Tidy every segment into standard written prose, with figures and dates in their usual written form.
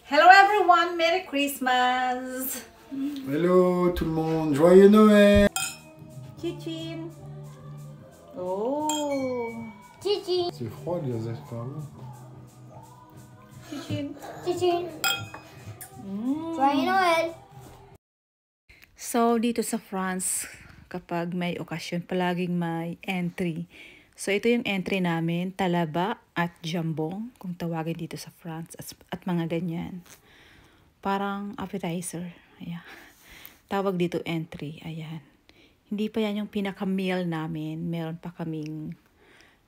Hello everyone, Merry Christmas! Hello tout le monde, joyeux Noël! Chichin! Oh! Chichin! C'est froid les escargots. Chichin! Chichin! Joyeux Noël! So, dito sa France, kapag may okasyon, palaging may entry. So, ito yung entry namin, talaba at jambong, kung tawagin dito sa France, at mga ganyan. Parang appetizer. Ayan. Tawag dito entry. Ayan. Hindi pa yan yung pinaka-meal namin. Meron pa kaming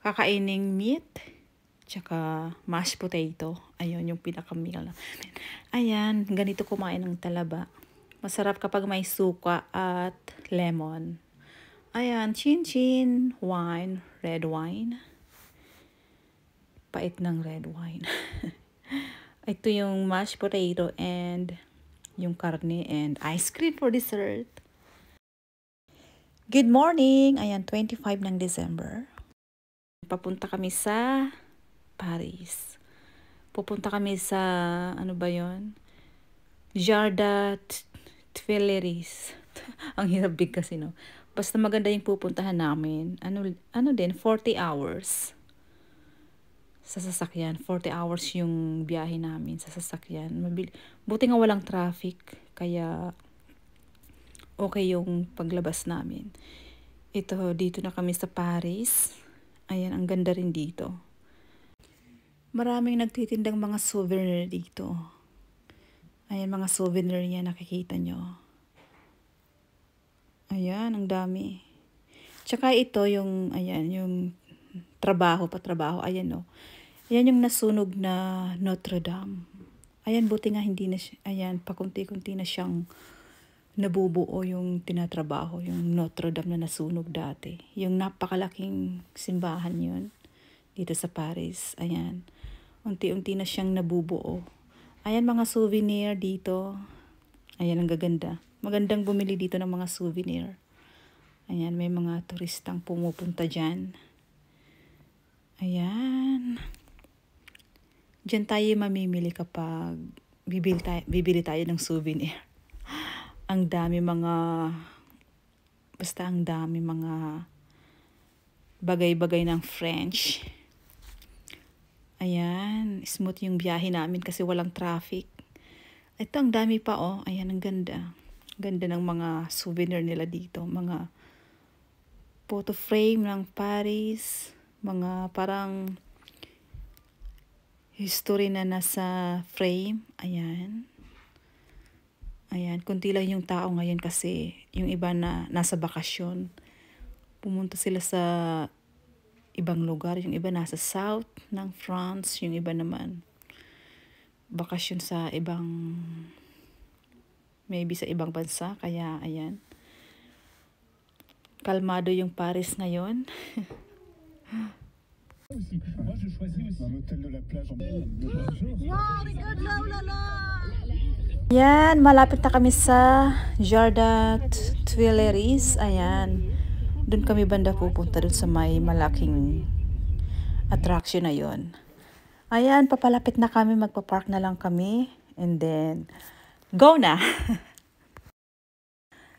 kakaining meat, tsaka mashed potato. Ayun, yung pinaka-meal namin. Ayan, ganito kumain ng talaba. Masarap kapag may suka at lemon. Ayan, chin-chin, wine, red wine. Pait ng red wine. Ito yung mashed potato and yung karne and ice cream for dessert. Good morning! Ayan, 25 ng December. Papunta kami sa Paris. Pupunta kami sa, ano ba yun? Jardin Tuileries. Ang hirap big kasi, no? Basta maganda yung pupuntahan namin. Ano din, 40 hours. Sa sasakyan. 40 hours yung biyahe namin sa sasakyan. Buti nga walang traffic. Kaya okay yung paglabas namin. Ito, dito na kami sa Paris. Ayan, ang ganda rin dito. Maraming nagtitindang mga souvenir dito. Ayan, mga souvenir yan, nakikita nyo. Ayan, ang dami. Tsaka ito yung, ayan, yung patrabaho. Ayan, no. Ayan yung nasunog na Notre Dame. Ayan, buti nga hindi na siya, ayan, pakunti-kunti na siyang nabubuo yung tinatrabaho, yung Notre Dame na nasunog dati. Yung napakalaking simbahan yun, dito sa Paris. Ayan, unti-unti na siyang nabubuo. Ayan, mga souvenir dito. Ayan, ang gaganda. Magandang bumili dito ng mga souvenir. Ayan, may mga turistang pumupunta dyan. Ayan. Diyan tayo mamimili kapag bibili tayo ng souvenir. Ang dami mga bagay-bagay ng French. Ayan, smooth yung biyahe namin kasi walang traffic. Ito, ang dami pa, oh. Ayan, ang ganda. Ganda ng mga souvenir nila dito. Mga photo frame ng Paris. Mga parang history na nasa frame. Ayan. Ayan, kunti lang yung tao ngayon kasi yung iba na nasa bakasyon. Pumunta sila sa ibang lugar. Yung iba nasa south ng France. Yung iba naman bakasyon sa maybe sa ibang bansa. Kaya, ayan. Kalmado yung Paris ngayon. Moi, je choisis aussi un hôtel de la plage en Ayan, malapit na kami sa Jardin Tuileries. Ayan. Doon kami banda pupunta doon sa may malaking attraction na yon. Ayan, papalapit na kami. Magpa-park na lang kami. And then, go na!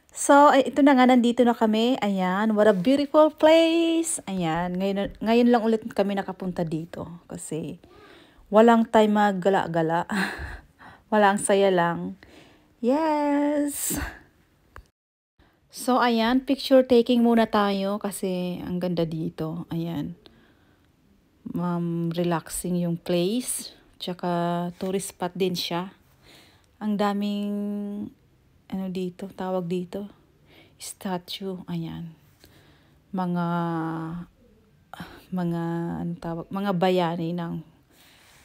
So, ito na nga, nandito na kami. Ayan, what a beautiful place. Ayan, ngayon lang ulit kami nakapunta dito. Kasi, walang time maggala-gala. Walang saya lang. Yes! So, ayan, picture taking muna tayo. Kasi, ang ganda dito. Ayan. Relaxing yung place. Tsaka, tourist spot din siya. Ang daming ano dito, tawag dito, statue, ayan. Mga bayani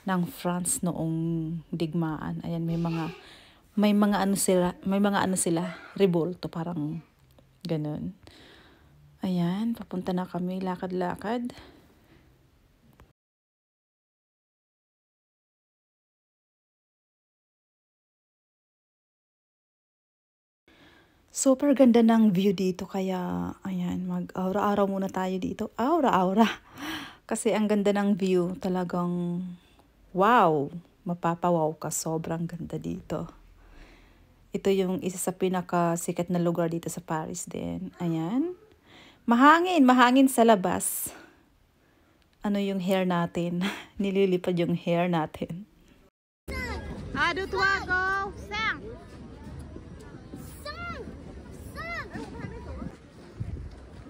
ng France noong digmaan. Ayan, may mga ano sila, revolto, parang ganun. Ayan, papunta na kami, lakad-lakad. Super ganda ng view dito, kaya ayan, mag-aura-aura muna tayo dito. Aura-aura. Kasi ang ganda ng view, talagang wow. Mapapawaw ka, sobrang ganda dito. Ito yung isa sa pinakasikat na lugar dito sa Paris din. Ayan. Mahangin sa labas. Ano yung hair natin? Nililipad yung hair natin. Ado tuwa go! Cinq.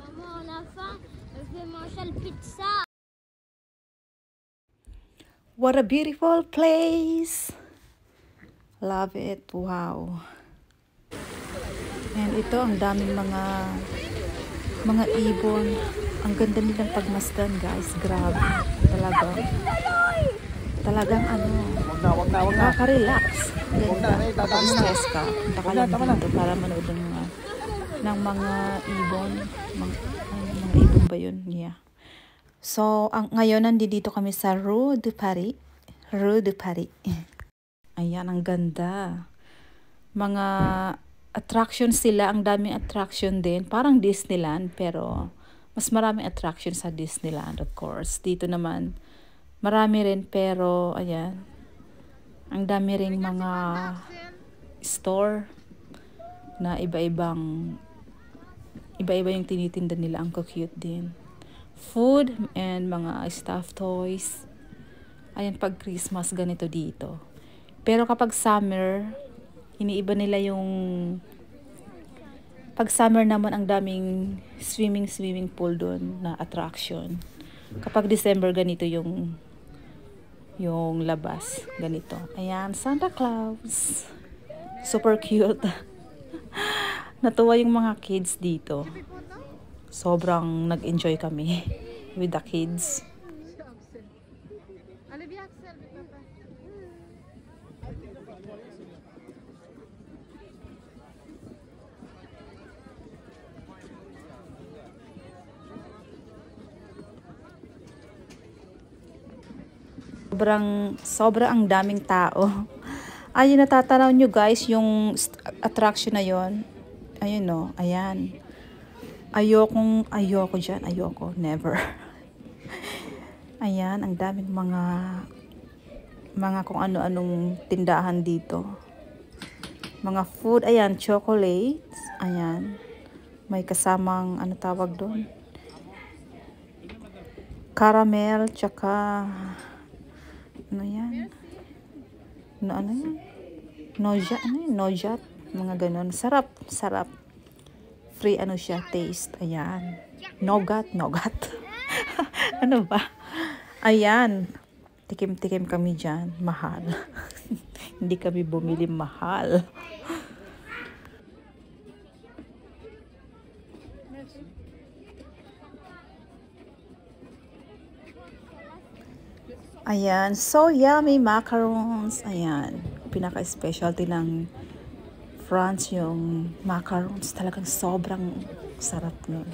Maman, on a faim. Elle veut manger le pizza. What a beautiful place! Love it. Wow. And ito, ang daming mga ibon. Ang ganda nilang pagmasdan, guys. Grabe. Talagang ano. Nakaka-relax. Kapag stress ka, punta ka lang dito para manood ng mga ibon. Mga ibon ba yun? Yeah. So, ngayon nandito kami sa Rue de Paris. Rue de Paris. Ayan, ang ganda. Mga attraction sila. Ang daming attraction din. Parang Disneyland, pero mas maraming attraction sa Disneyland, of course. Dito naman, marami rin, pero ayan, ang dami ring mga store na iba-iba yung tinitinda nila. Ang cute din. Food and mga stuffed toys. Ayan, pag Christmas, ganito dito. Pero kapag summer, iniiba nila yung... Pag summer naman, ang daming swimming pool doon na attraction. Kapag December, ganito yung labas. Ganito. Ayan, Santa Claus. Super cute. Natuwa yung mga kids dito. Sobrang nag-enjoy kami with the kids. Sobrang ang daming tao. Ayun, natatanaw nyo guys, yung attraction na yon. Ayun no, ayan. Ayoko dyan, never. Ayan, ang daming mga kung ano-anong tindahan dito. Mga food, ayan, chocolates, ayan. May kasamang, ano tawag doon? Caramel, tsaka... Ano yan? Ano yan? Nojat, mga ganon. Sarap. Free ano siya, taste. Ayan. Nogat. Ano ba? Ayan. Tikim-tikim kami dyan. Mahal. Hindi kami bumili, mahal. Ayan, so yummy macarons. Ayan, pinaka-specialty ng France yung macarons. Talagang sobrang sarap nun.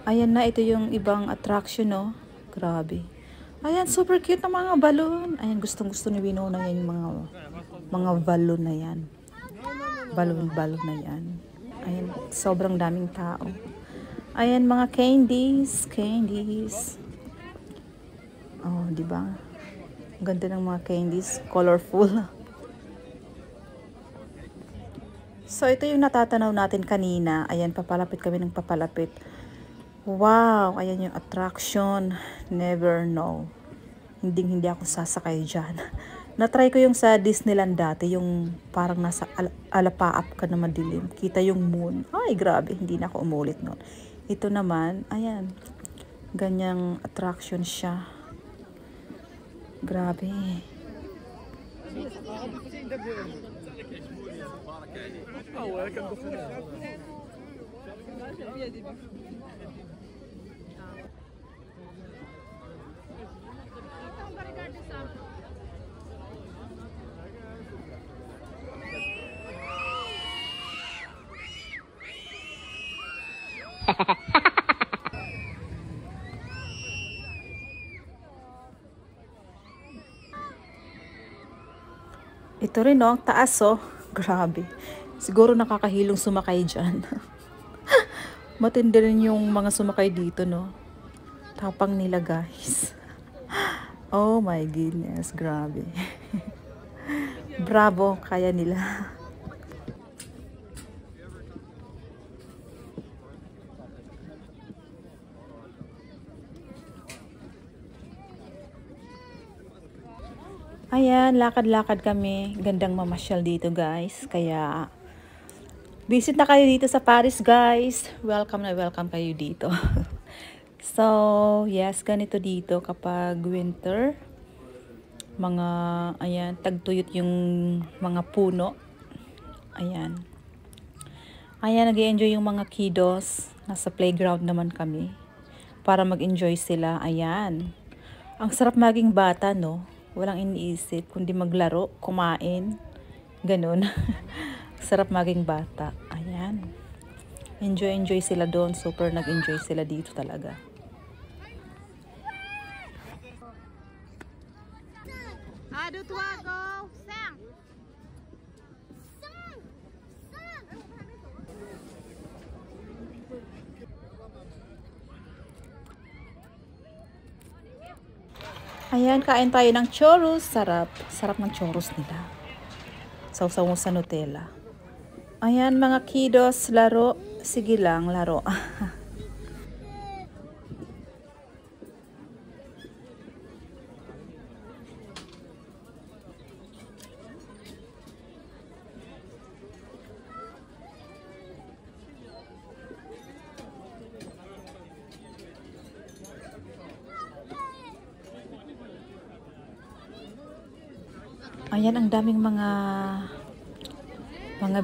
Ayan na, ito yung ibang attraction, no? Grabe. Ayan, super cute na mga balloon. Ayan, gustong-gusto ni Winona yan yung mga balloon na yan. Balloon na yan. Ayan, sobrang daming tao. Ayan, mga candies. Oh, di ba? Ganda ng mga candies, colorful. So, ito yung natatanaw natin kanina. Ayan, papalapit kami ng papalapit. Wow, ayan yung attraction. Never know. Hindi ako sasakay dyan. Na-try ko yung sa Disneyland dati, yung parang nasa alapaap ka na madilim. Kita yung moon. Ay, grabe, hindi na ako umulit nun. Ito naman, ayan, ganyang attraction siya. Grabe. Ito rin, no? Ang taas, oh. Grabe. Siguro nakakahilong sumakay dyan. Matindi rin yung mga sumakay dito, no? Tapang nila, guys. Oh my goodness. Grabe. Bravo, kaya nila. Ayan, lakad-lakad kami. Gandang mamasyal dito, guys. Kaya, visit na kayo dito sa Paris, guys. Welcome na welcome kayo dito. So, yes, ganito dito kapag winter. Mga, ayan, tagtuyot yung mga puno. Ayan. Ayan, nag-i-enjoy yung mga kiddos. Nasa playground naman kami. Para mag-enjoy sila. Ayan. Ang sarap maging bata, no? Walang iniisip, kundi maglaro, kumain, ganun. Sarap maging bata. Ayan. Enjoy sila doon. Super nag-enjoy sila dito talaga. Ado toi, go! Sang! Ayan, kain tayo ng churros. Sarap. Sarap ng churros nila. Sausaw mo sa Nutella. Ayan, mga kiddos, laro. Sige lang, laro. Ayan, ang daming mga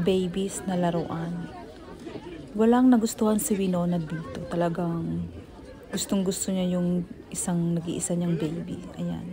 babies na laruan. Walang nagustuhan si Winona dito. Talagang gustong-gusto niya yung nag-iisa niyang baby. Ayan.